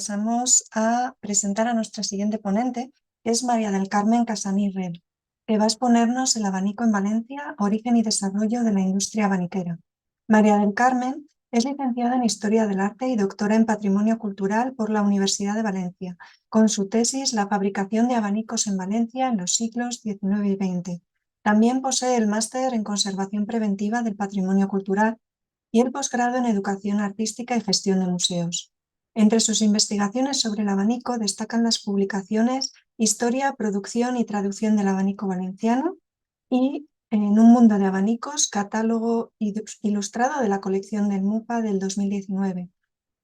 pasamos a presentar a nuestra siguiente ponente, que es María del Carmen Casaní Rey, que va a exponernos el abanico en Valencia, origen y desarrollo de la industria abaniquera. María del Carmen es licenciada en Historia del Arte y doctora en Patrimonio Cultural por la Universidad de Valencia, con su tesis La fabricación de abanicos en Valencia en los siglos XIX y XX. También posee el máster en Conservación Preventiva del Patrimonio Cultural y el posgrado en Educación Artística y Gestión de Museos. Entre sus investigaciones sobre el abanico destacan las publicaciones Historia, Producción y Traducción del Abanico Valenciano y En un mundo de abanicos, catálogo ilustrado de la colección del MUPA del 2019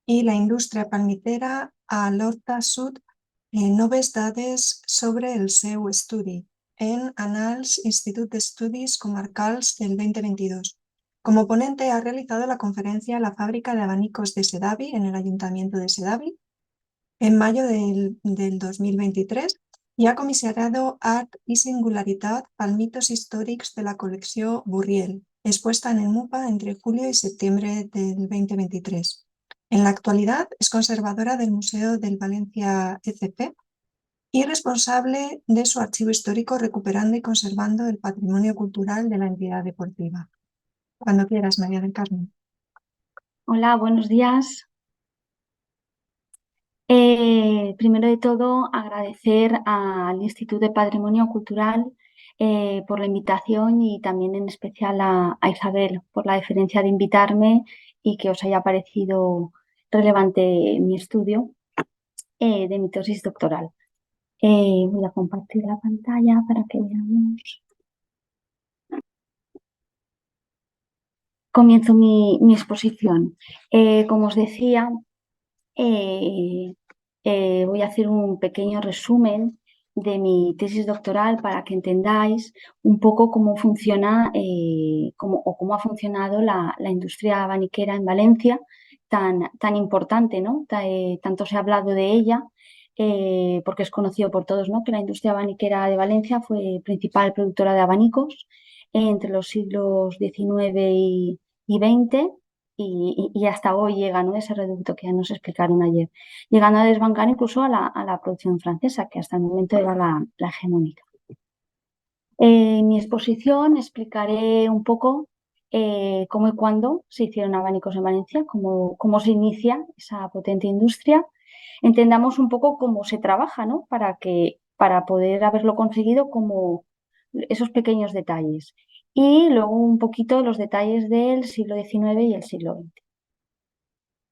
y La indústria palmitera a l'Horta Sud, noves dades sobre el seu estudi en Annals Institut d'Estudis Comarcals del 2022. Como ponente ha realizado la conferencia La fábrica de abanicos de Sedaví en el Ayuntamiento de Sedaví en mayo del 2023 i ha comissionado Art i Singularitat Palmitos històrics de la colecció Burriel, expuesta en el MUPA entre julio y septiembre del 2023. En la actualidad es conservadora del Museo del Valencia ECP y responsable de su archivo histórico recuperando y conservando el patrimonio cultural de la entidad deportiva. Cuando quieras, María del Carmen. Hola, buenos días. Primero de todo, agradecer al Instituto de Patrimonio Cultural por la invitación y también en especial a Isabel por la deferencia de invitarme y que os haya parecido relevante mi estudio de mi tesis doctoral. Voy a compartir la pantalla para que veamos. Comienzo mi exposición. Como os decía, voy a hacer un pequeño resumen de mi tesis doctoral para que entendáis un poco cómo funciona cómo ha funcionado la industria abaniquera en Valencia, tan importante, ¿no? Tanto se ha hablado de ella, porque es conocido por todos, ¿no? Que la industria abaniquera de Valencia fue principal productora de abanicos entre los siglos XIX y XX. Y hasta hoy llega, ¿no? Ese reducto que ya nos explicaron ayer, llegando a desbancar incluso a la producción francesa, que hasta el momento era la hegemónica. En mi exposición explicaré un poco cómo y cuándo se hicieron abanicos en Valencia, cómo se inicia esa potente industria. Entendamos un poco cómo se trabaja, ¿no? Para poder haberlo conseguido, como esos pequeños detalles. Y luego un poquito los detalles del siglo XIX y el siglo XX.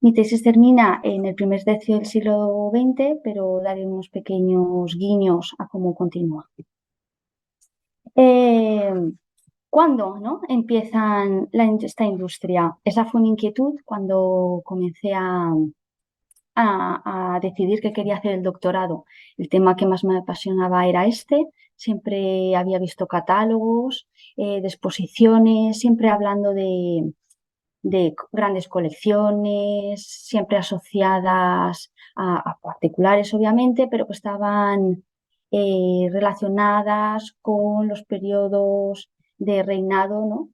Mi tesis termina en el primer tercio del siglo XX, pero daré unos pequeños guiños a cómo continúa. ¿Cuándo, no? Empiezan esta industria? Esa fue una inquietud cuando comencé a decidir que quería hacer el doctorado. El tema que más me apasionaba era este. Siempre había visto catálogos de exposiciones, siempre hablando de grandes colecciones, siempre asociadas a particulares, obviamente, pero que estaban relacionadas con los periodos de reinado, ¿no?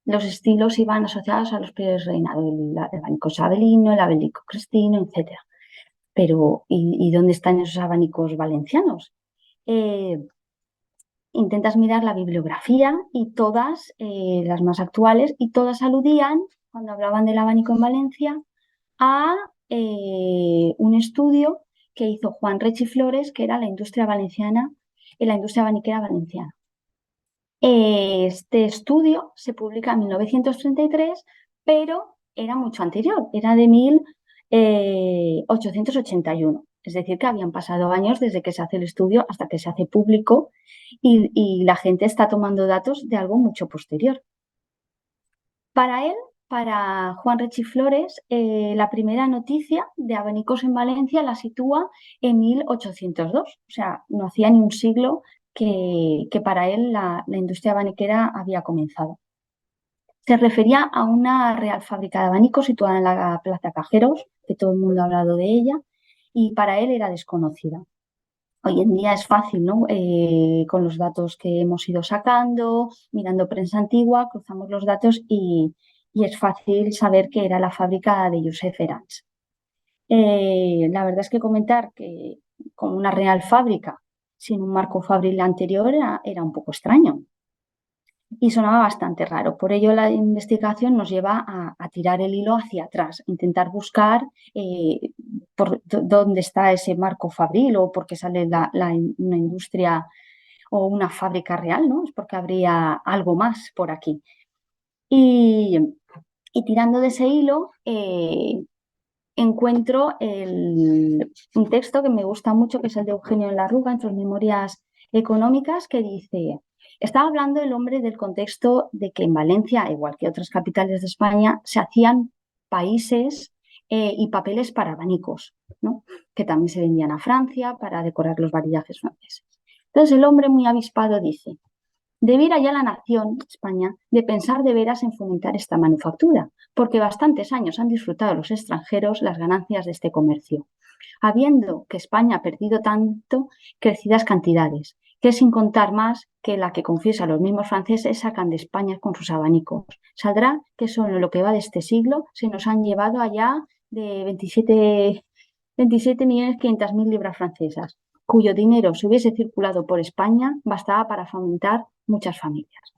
Los estilos iban asociados a los periodos de reinado, el abanico isabelino, el abanico cristino, etc. Pero, ¿y dónde están esos abanicos valencianos? Intentas mirar la bibliografía y todas, las más actuales, y todas aludían, cuando hablaban del abanico en Valencia, a un estudio que hizo Juan Rechi Flores, que era la industria valenciana, la industria abaniquera valenciana. Este estudio se publica en 1933, pero era mucho anterior, era de 1881. Es decir, que habían pasado años desde que se hace el estudio hasta que se hace público y la gente está tomando datos de algo mucho posterior. Para él, para Juan Rechi Flores, la primera noticia de abanicos en Valencia la sitúa en 1802. O sea, no hacía ni un siglo que para él la industria abaniquera había comenzado. Se refería a una real fábrica de abanicos situada en la Plaza Cajeros, que todo el mundo ha hablado de ella, y para él era desconocida. Hoy en día es fácil, ¿no? Con los datos que hemos ido sacando, mirando prensa antigua, cruzamos los datos y es fácil saber que era la fábrica de Josep Erans. La verdad es que comentar que con una real fábrica sin un marco fabril anterior era un poco extraño y sonaba bastante raro. Por ello, la investigación nos lleva a tirar el hilo hacia atrás, intentar buscar dónde está ese marco fabril o por qué sale una industria o una fábrica real, ¿no? Es porque habría algo más por aquí. Y, y tirando de ese hilo, encuentro un texto que me gusta mucho, que es el de Eugenio Larruga, en sus Memorias Económicas, que dice, estaba hablando el hombre del contexto de que en Valencia, igual que otras capitales de España, se hacían países y papeles para abanicos, ¿no? Que también se vendían a Francia para decorar los varillajes franceses. Entonces el hombre muy avispado dice, debiera ya la nación, España, de pensar de veras en fomentar esta manufactura, porque bastantes años han disfrutado los extranjeros las ganancias de este comercio, habiendo que España ha perdido tanto crecidas cantidades, que sin contar más que la que confiesa los mismos franceses sacan de España con sus abanicos. Saldrá que solo en lo que va de este siglo se nos han llevado allá de 27.500.000 libras francesas, cuyo dinero, si hubiese circulado por España, bastaba para fomentar muchas familias.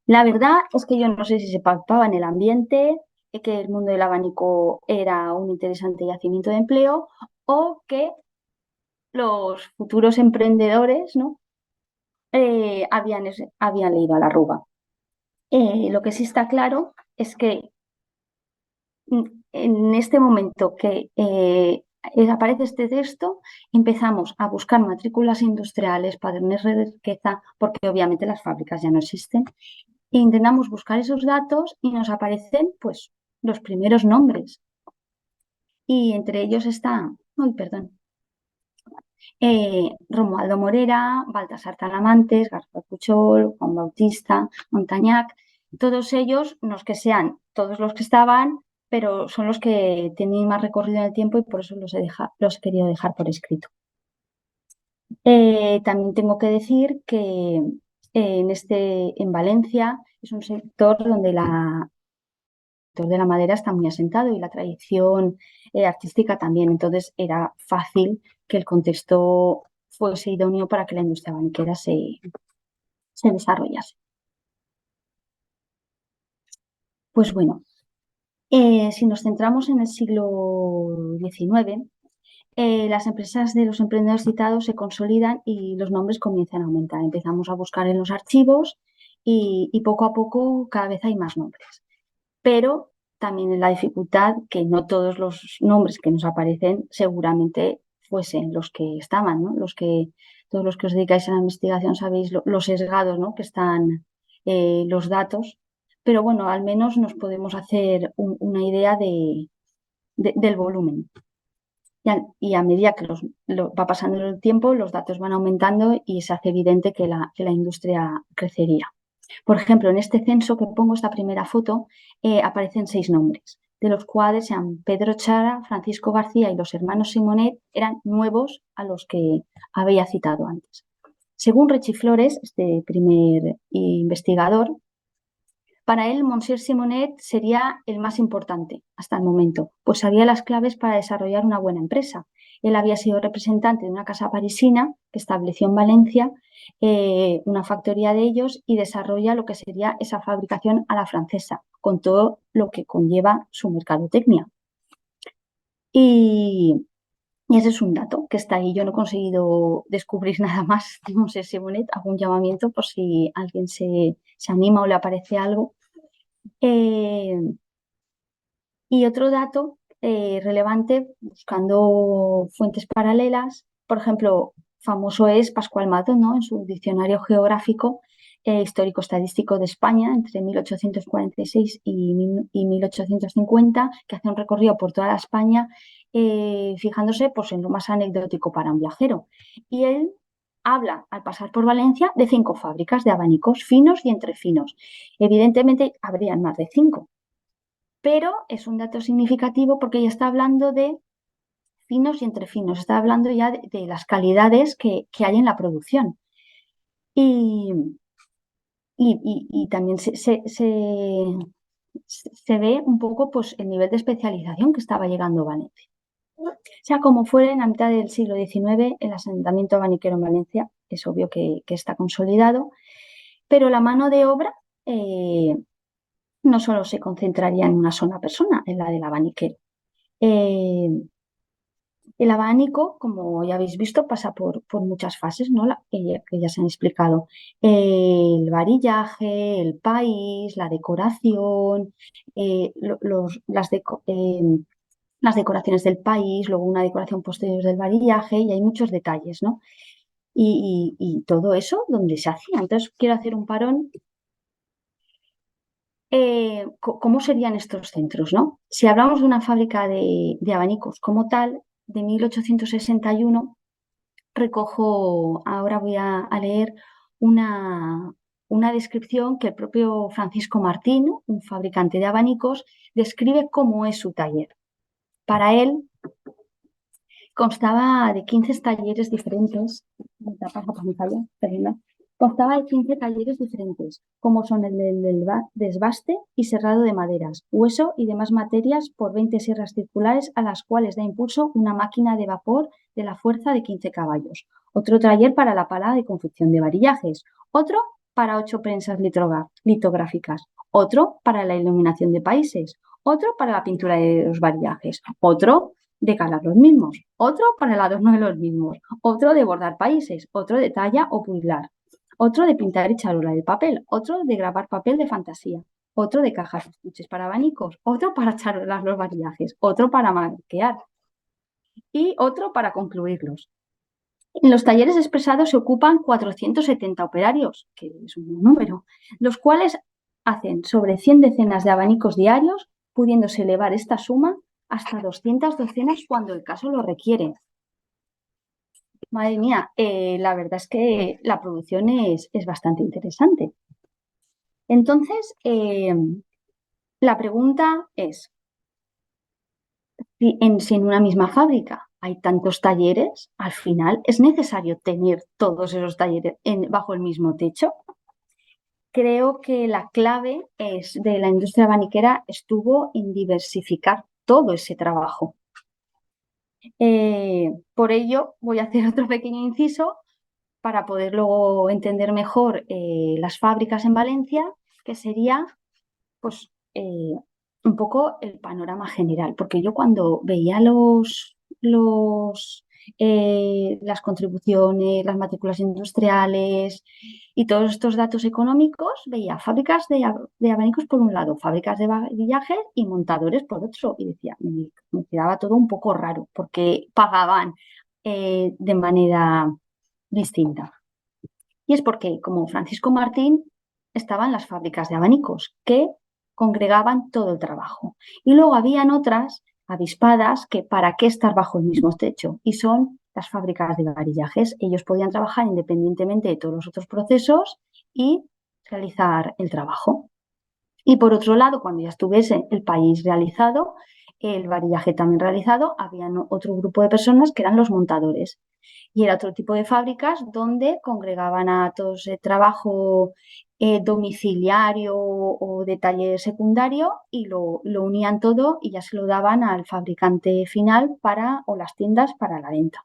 La verdad es que yo no sé si se palpaba en el ambiente que el mundo del abanico era un interesante yacimiento de empleo o que los futuros emprendedores, ¿no? Habían leído a la Arruga. Lo que sí está claro es que en este momento que aparece este texto, empezamos a buscar matrículas industriales, padrones de riqueza, porque obviamente las fábricas ya no existen, e intentamos buscar esos datos y nos aparecen pues los primeros nombres. Y entre ellos está, Romualdo Morera, Baltasar Talamantes, Gaspar Puchol, Juan Bautista, Montañac, todos ellos, no es que sean todos los que estaban, pero son los que tienen más recorrido en el tiempo y por eso los he querido dejar por escrito. También tengo que decir que en Valencia es un sector donde sector de la madera está muy asentado y la tradición artística también. Entonces era fácil que el contexto fuese idóneo para que la industria banquera se desarrollase. Pues bueno, si nos centramos en el siglo XIX, las empresas de los emprendedores citados se consolidan y los nombres comienzan a aumentar. Empezamos a buscar en los archivos y poco a poco cada vez hay más nombres. Pero también en la dificultad que no todos los nombres que nos aparecen seguramente fuesen los que estaban, ¿no? Todos los que os dedicáis a la investigación sabéis los sesgados, ¿no? Que están los datos, pero bueno, al menos nos podemos hacer una idea del volumen. Y a medida que va pasando el tiempo, los datos van aumentando y se hace evidente que la industria crecería. Por ejemplo, en este censo que pongo, esta primera foto, aparecen 6 nombres, de los cuales sean Pedro Chara, Francisco García y los hermanos Simonet eran nuevos a los que había citado antes. Según Rechi Flores, este primer investigador, para él, Monsieur Simonet sería el más importante hasta el momento, pues sabía las claves para desarrollar una buena empresa. Él había sido representante de una casa parisina que estableció en Valencia una factoría de ellos y desarrolla lo que sería esa fabricación a la francesa, con todo lo que conlleva su mercadotecnia. Y ese es un dato que está ahí. Yo no he conseguido descubrir nada más de Monsieur Simonet, algún llamamiento por si alguien se anima o le aparece algo. Y otro dato relevante, buscando fuentes paralelas, por ejemplo, famoso es Pascual Mato, ¿no? En su diccionario geográfico histórico-estadístico de España entre 1846 y 1850, que hace un recorrido por toda la España, fijándose pues, en lo más anecdótico para un viajero. Y él habla, al pasar por Valencia, de 5 fábricas de abanicos finos y entrefinos. Evidentemente, habrían más de 5, pero es un dato significativo porque ya está hablando de finos y entrefinos, está hablando ya de las calidades que hay en la producción. Y también se ve un poco pues, el nivel de especialización que estaba llegando Valencia. Sea como fuere, en la mitad del siglo XIX, el asentamiento abaniquero en Valencia es obvio que está consolidado, pero la mano de obra no solo se concentraría en una sola persona, en la del abaniquero. Eh, el abanico, como ya habéis visto, pasa por muchas fases, ¿no? Que ya se han explicado. El varillaje, el país, la decoración, las decoraciones del país, luego una decoración posterior del varillaje, y hay muchos detalles, ¿no? Y todo eso, ¿dónde se hacía? Entonces, quiero hacer un parón. ¿Cómo serían estos centros, no? Si hablamos de una fábrica de abanicos como tal, de 1861, recojo, ahora voy a leer una, una descripción que el propio Francisco Martín, un fabricante de abanicos, describe cómo es su taller. Para él, constaba de 15 talleres diferentes. Constaba de 15 talleres diferentes, como son el del desbaste y serrado de maderas, hueso y demás materias por 20 sierras circulares a las cuales da impulso una máquina de vapor de la fuerza de 15 caballos. Otro taller para la pala de confección de varillajes. Otro para 8 prensas litográficas. Otro para la iluminación de países. Otro para la pintura de los varillajes. Otro de calar los mismos, otro para el adorno de los mismos, otro de bordar países, otro de talla o pulilar, otro de pintar y charola de papel, otro de grabar papel de fantasía, otro de cajas de estuches para abanicos, otro para charolar los varillajes, otro para marquear y otro para concluirlos. En los talleres expresados se ocupan 470 operarios, que es un buen número, los cuales hacen sobre 100 decenas de abanicos diarios, pudiéndose elevar esta suma hasta 200 docenas cuando el caso lo requiere. Madre mía, la verdad es que la producción es bastante interesante. Entonces, la pregunta es, si en una misma fábrica hay tantos talleres, al final es necesario tener todos esos talleres bajo el mismo techo. Creo que la clave de la industria abaniquera estuvo en diversificar todo ese trabajo. Por ello, voy a hacer otro pequeño inciso para poder luego entender mejor las fábricas en Valencia, que sería pues, un poco el panorama general, porque yo cuando veía las contribuciones, las matrículas industriales y todos estos datos económicos, veía fábricas de abanicos por un lado, fábricas de varillajes y montadores por otro, y decía, me quedaba todo un poco raro, porque pagaban de manera distinta. Y es porque, como Francisco Martín, estaban las fábricas de abanicos, que congregaban todo el trabajo. Y luego habían otras avispadas que para qué estar bajo el mismo techo, y son las fábricas de varillajes. Ellos podían trabajar independientemente de todos los otros procesos y realizar el trabajo. Y por otro lado, cuando ya estuviese el país realizado, el varillaje también realizado, había otro grupo de personas que eran los montadores. Y era otro tipo de fábricas donde congregaban a todo ese trabajo domiciliario o de taller secundario y lo unían todo y ya se lo daban al fabricante final o las tiendas para la venta.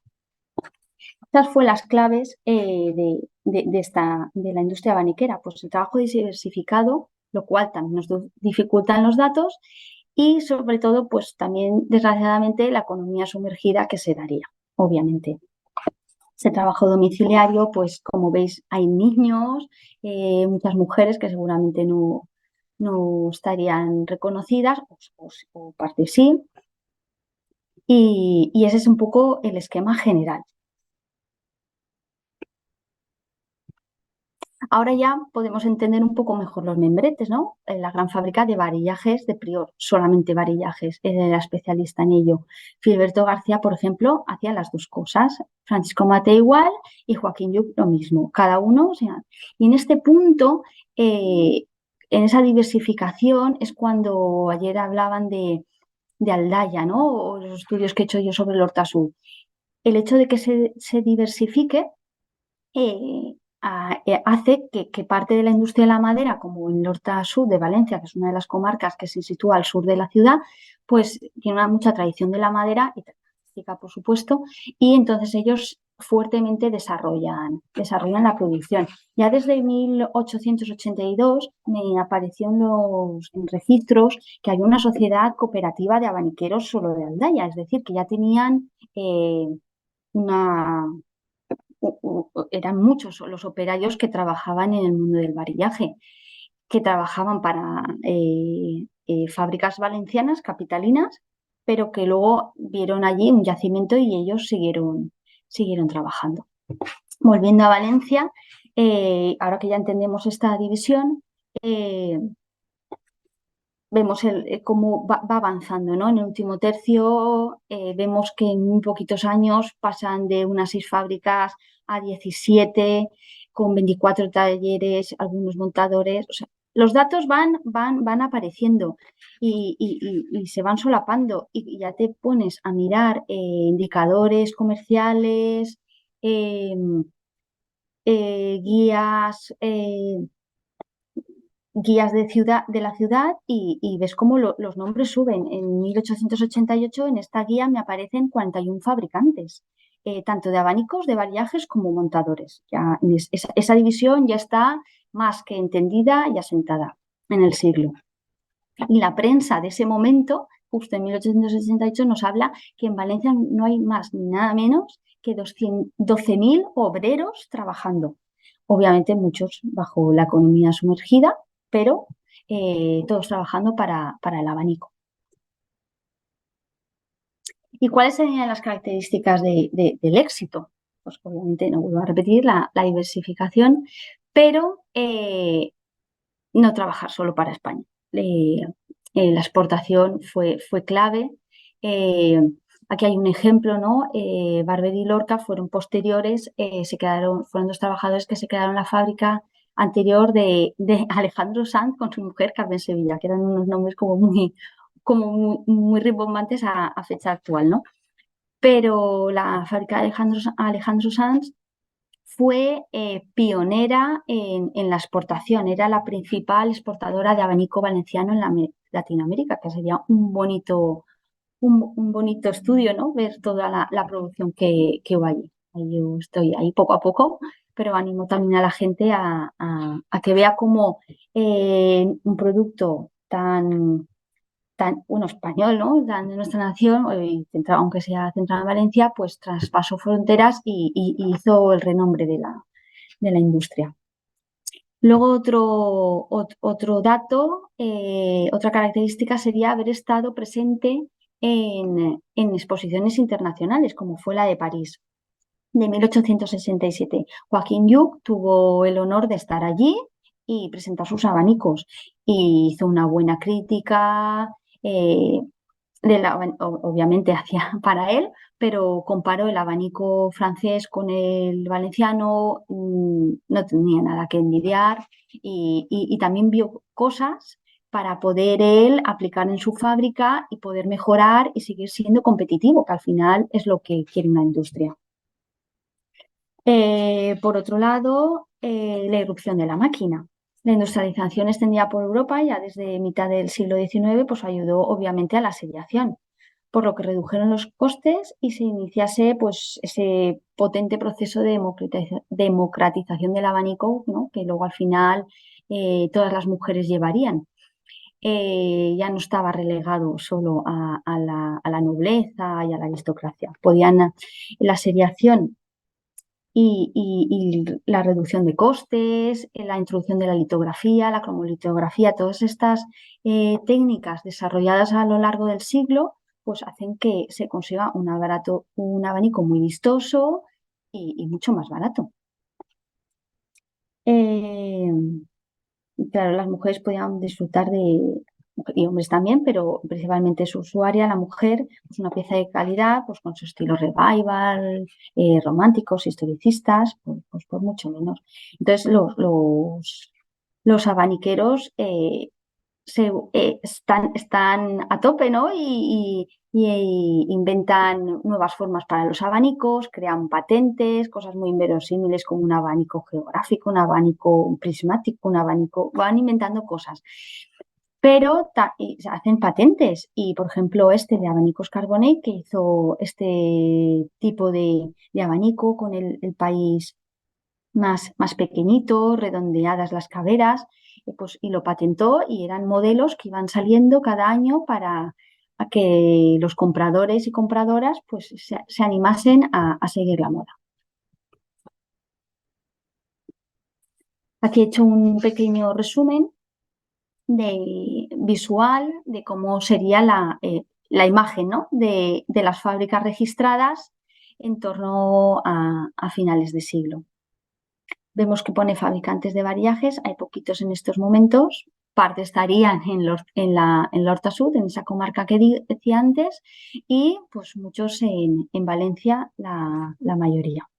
Estas fueron las claves de la industria abaniquera, pues el trabajo diversificado, lo cual también nos dificultan los datos y sobre todo, pues también desgraciadamente la economía sumergida que se daría, obviamente. Ese trabajo domiciliario, pues como veis, hay niños, muchas mujeres que seguramente no estarían reconocidas, o parte sí, y ese es un poco el esquema general. Ahora ya podemos entender un poco mejor los membretes, ¿no? En la gran fábrica de varillajes de Prior, solamente varillajes, él era especialista en ello. Filiberto García, por ejemplo, hacía las dos cosas. Francisco Mate igual y Joaquín Lluc lo mismo. Cada uno, o sea, y en este punto, en esa diversificación es cuando ayer hablaban de Aldaya, ¿no? O los estudios que he hecho yo sobre el Hortasud. El hecho de que se diversifique hace que parte de la industria de la madera, como en el Hortasud de Valencia, que es una de las comarcas que se sitúa al sur de la ciudad, pues tiene mucha tradición de la madera característica, por supuesto, y entonces ellos fuertemente desarrollan la producción. Ya desde 1882 me apareció en registros que había una sociedad cooperativa de abaniqueros solo de Aldaya, es decir, que ya tenían una, eran muchos los operarios que trabajaban en el mundo del varillaje, que trabajaban para fábricas valencianas, capitalinas, pero que luego vieron allí un yacimiento y ellos siguieron trabajando. Volviendo a Valencia, ahora que ya entendemos esta división, vemos cómo va avanzando, ¿no? En el último tercio vemos que en muy poquitos años pasan de unas 6 fábricas a 17, con 24 talleres, algunos montadores. O sea, los datos van apareciendo y se van solapando y ya te pones a mirar indicadores comerciales, guías de la ciudad y ves cómo los nombres suben. En 1888 en esta guía me aparecen 41 fabricantes, tanto de abanicos, de varillajes como montadores. Ya, esa división ya está más que entendida y asentada en el siglo. Y la prensa de ese momento, justo en 1888, nos habla que en Valencia no hay más ni nada menos que 12.000 obreros trabajando. Obviamente muchos bajo la economía sumergida, pero todos trabajando para el abanico. ¿Y cuáles serían las características del éxito? Pues obviamente, no vuelvo a repetir, la diversificación, pero no trabajar solo para España. La exportación fue clave. Aquí hay un ejemplo, ¿no? Barber y Lorca fueron posteriores, fueron 2 trabajadores que se quedaron en la fábrica anterior de Alejandro Sanz con su mujer Carmen Sevilla, que eran unos nombres como muy rimbombantes a fecha actual, ¿no? Pero la fábrica de Alejandro Sanz fue pionera en la exportación, era la principal exportadora de abanico valenciano en Latinoamérica, que sería un bonito estudio, ¿no? Ver toda la producción que hubo allí. Yo estoy ahí poco a poco, pero animo también a la gente a que vea cómo un producto tan español, ¿no? De nuestra nación, aunque sea centrado en Valencia, pues traspasó fronteras y hizo el renombre de la industria. Luego otro dato, otra característica sería haber estado presente en exposiciones internacionales, como fue la de París, de 1867. Joaquín Lluch tuvo el honor de estar allí y presentar sus abanicos y hizo una buena crítica, obviamente hacía para él, pero comparó el abanico francés con el valenciano, no tenía nada que envidiar y también vio cosas para poder él aplicar en su fábrica y poder mejorar y seguir siendo competitivo, que al final es lo que quiere una industria. Por otro lado, la irrupción de la máquina. La industrialización extendida por Europa ya desde mitad del siglo XIX pues ayudó obviamente a la seriación, por lo que redujeron los costes y se iniciase pues, ese potente proceso de democratización del abanico, ¿no? Que luego al final todas las mujeres llevarían. Ya no estaba relegado solo a la nobleza y a la aristocracia. La seriación y la reducción de costes, la introducción de la litografía, la cromolitografía, todas estas técnicas desarrolladas a lo largo del siglo, pues hacen que se consiga un abanico muy vistoso y mucho más barato. Claro, las mujeres podían disfrutar y hombres también, pero principalmente su usuaria, la mujer, pues una pieza de calidad, pues con su estilo revival, románticos, historicistas, pues por mucho menos. Entonces los abaniqueros están a tope, ¿no? Y inventan nuevas formas para los abanicos, crean patentes, cosas muy inverosímiles como un abanico geográfico, un abanico prismático, van inventando cosas. pero se hacen patentes y, por ejemplo, este de abanicos Carbonet, que hizo este tipo de abanico con el país más pequeñito, redondeadas las caberas, pues, y lo patentó y eran modelos que iban saliendo cada año para a que los compradores y compradoras pues, se animasen a seguir la moda. Aquí he hecho un pequeño resumen visual de cómo sería la imagen, ¿no? de las fábricas registradas en torno a finales de siglo. Vemos que pone fabricantes de variajes, hay poquitos en estos momentos, parte estarían en la Horta Sud, en esa comarca que decía antes, y pues muchos en Valencia, la mayoría.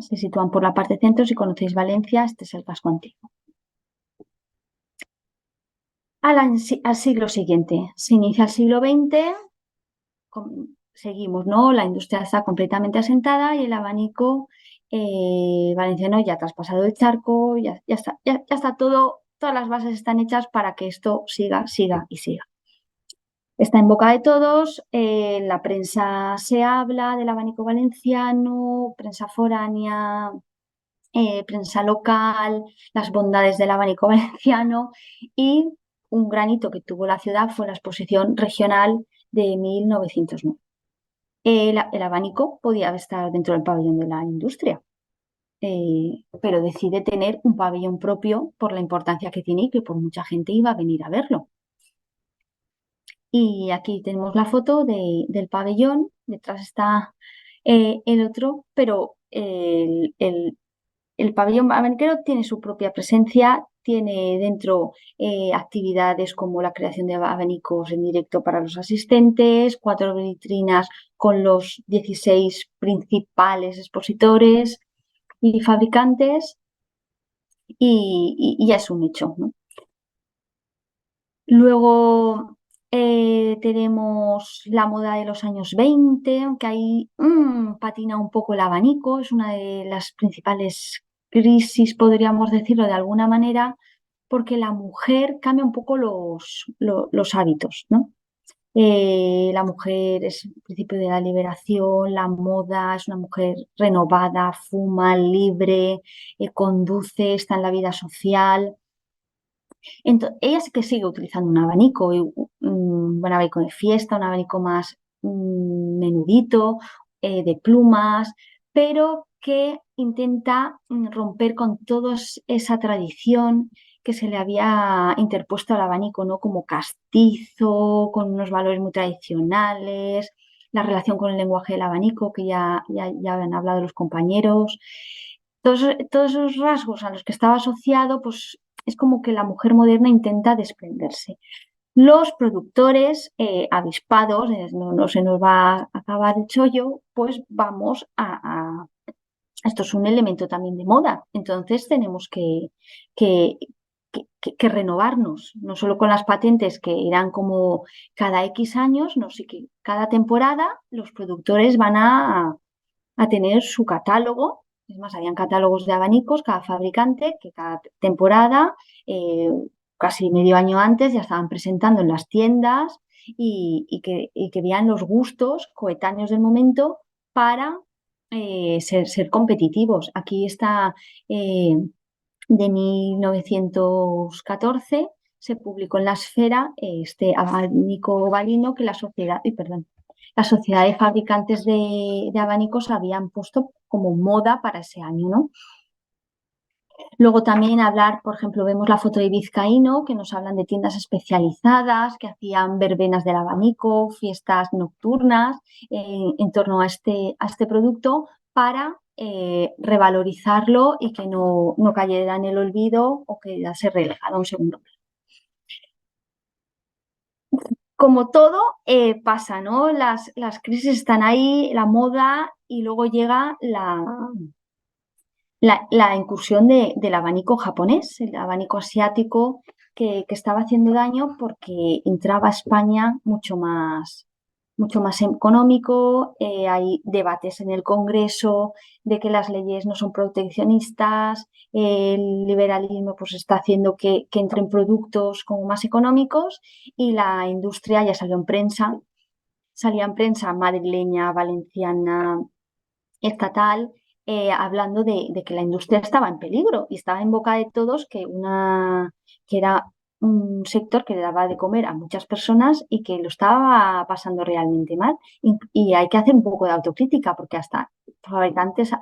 Se sitúan por la parte centro, si conocéis Valencia, este es el casco antiguo. Al siglo siguiente, se inicia el siglo XX, seguimos, ¿no? La industria está completamente asentada y el abanico valenciano ya ha traspasado el charco, ya está todo, todas las bases están hechas para que esto siga y siga. Está en boca de todos, la prensa se habla del abanico valenciano, prensa foránea, prensa local, las bondades del abanico valenciano, y un gran hito que tuvo la ciudad fue la exposición regional de 1909. El abanico podía estar dentro del pabellón de la industria, pero decide tener un pabellón propio por la importancia que tiene y que por mucha gente iba a venir a verlo. Y aquí tenemos la foto del pabellón, detrás está el otro, pero el pabellón abaniquero tiene su propia presencia, tiene dentro actividades como la creación de abanicos en directo para los asistentes, 4 vitrinas con los 16 principales expositores y fabricantes, y ya es un hecho, ¿no? Luego tenemos la moda de los años 20, aunque ahí patina un poco el abanico, es una de las principales crisis, podríamos decirlo de alguna manera, porque la mujer cambia un poco los hábitos, ¿no? La mujer es el principio de la liberación, la moda, es una mujer renovada, fuma, libre, conduce, está en la vida social. Entonces, ella sí que sigue utilizando un abanico, un abanico de fiesta, un abanico más menudito, de plumas, pero que intenta romper con toda esa tradición que se le había interpuesto al abanico, ¿no? Como castizo, con unos valores muy tradicionales, la relación con el lenguaje del abanico, que ya han hablado los compañeros. Todos esos rasgos a los que estaba asociado, pues es como que la mujer moderna intenta desprenderse. Los productores avispados, no se nos va a acabar el chollo, pues vamos esto es un elemento también de moda, entonces tenemos que, que renovarnos, no solo con las patentes que irán como cada X años, no sé que cada temporada los productores van a tener su catálogo. Es más, habían catálogos de abanicos, cada fabricante, que cada temporada, casi medio año antes, ya estaban presentando en las tiendas y que vean los gustos coetáneos del momento para ser competitivos. Aquí está de 1914, se publicó en la Esfera este abanico ovalino que la sociedad, la sociedad de fabricantes de abanicos habían puesto como moda para ese año, ¿no? Luego también hablar, por ejemplo, vemos la foto de Vizcaíno, que nos hablan de tiendas especializadas, que hacían verbenas del abanico, fiestas nocturnas en torno a este producto para revalorizarlo y que no cayera en el olvido o quedase relegado a un segundo plano. Como todo pasa, ¿no? Las crisis están ahí, la moda, y luego llega la incursión del abanico japonés, el abanico asiático, que estaba haciendo daño porque entraba a España mucho más mucho más económico. Hay debates en el Congreso de que las leyes no son proteccionistas, el liberalismo pues está haciendo que entren productos como más económicos y la industria ya salía en prensa madrileña, valenciana, estatal, hablando de que la industria estaba en peligro y estaba en boca de todos que era un sector que le daba de comer a muchas personas y que lo estaba pasando realmente mal. Y hay que hacer un poco de autocrítica porque hasta fabricantes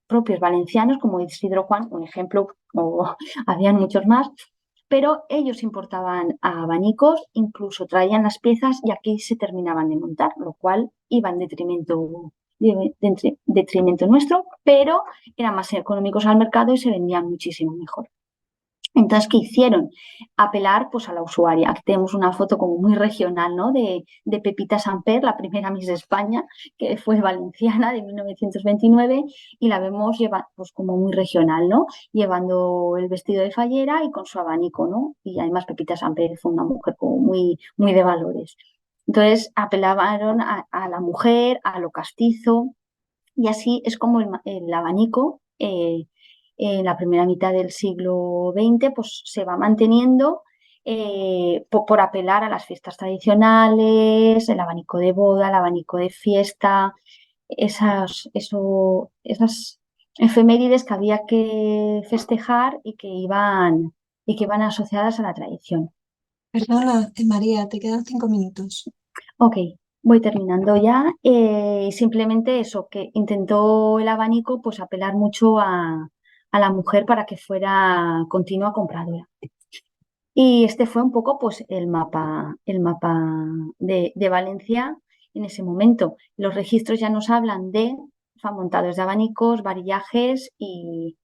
propios valencianos, como Isidro Juan, un ejemplo, o habían muchos más, pero ellos importaban abanicos, incluso traían las piezas y aquí se terminaban de montar, lo cual iba en detrimento nuestro, pero eran más económicos al mercado y se vendían muchísimo mejor. Entonces, ¿qué hicieron? Apelar pues, a la usuaria. Aquí tenemos una foto como muy regional, ¿no? De Pepita Samper, la primera Miss de España, que fue valenciana de 1929, y la vemos pues, como muy regional, ¿no? Llevando el vestido de fallera y con su abanico, ¿no? Y además Pepita Samper fue una mujer como muy, muy de valores. Entonces, apelaron a la mujer, a lo castizo, y así es como el abanico en la primera mitad del siglo XX pues, se va manteniendo por apelar a las fiestas tradicionales, el abanico de boda, el abanico de fiesta, esas efemérides que había que festejar y que iban asociadas a la tradición. Perdona, María, te quedan 5 minutos. Ok, voy terminando ya. Simplemente eso, que intentó el abanico pues apelar mucho a la mujer para que fuera continua compradora. Y este fue un poco pues el mapa de Valencia en ese momento. Los registros ya nos hablan de montados de abanicos, varillajes y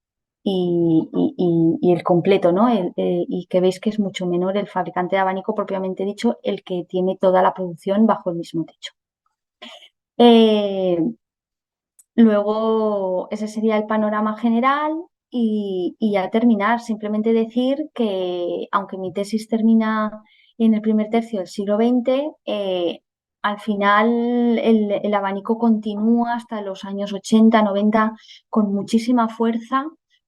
el completo, ¿no? Y que veis que es mucho menor el fabricante de abanico propiamente dicho, el que tiene toda la producción bajo el mismo techo. Eh, Luego, ese sería el panorama general y ya terminar, simplemente decir que aunque mi tesis termina en el primer tercio del siglo XX, al final el abanico continúa hasta los años 80, 90 con muchísima fuerza,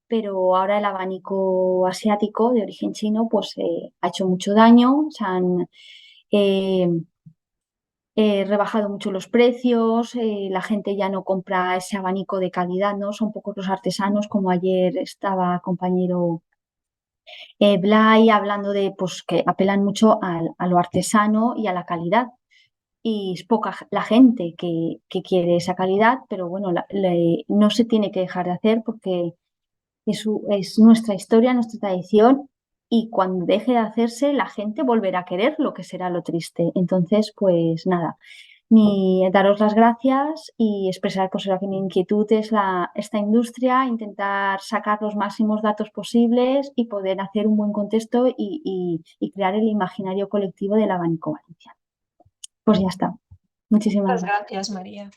pero ahora el abanico asiático de origen chino pues ha hecho mucho daño, se han eh, rebajado mucho los precios, la gente ya no compra ese abanico de calidad, ¿no? Son pocos los artesanos, como ayer estaba compañero Blay hablando de pues, que apelan mucho a lo artesano y a la calidad. Y es poca la gente que quiere esa calidad, pero bueno, no se tiene que dejar de hacer porque es nuestra historia, nuestra tradición y cuando deje de hacerse la gente volverá a querer lo que será lo triste. Entonces, pues nada, ni daros las gracias y expresar pues, que mi inquietud es esta industria, intentar sacar los máximos datos posibles y poder hacer un buen contexto y crear el imaginario colectivo del abanico valenciano. Pues ya está. Muchísimas Muchas gracias. gracias, María.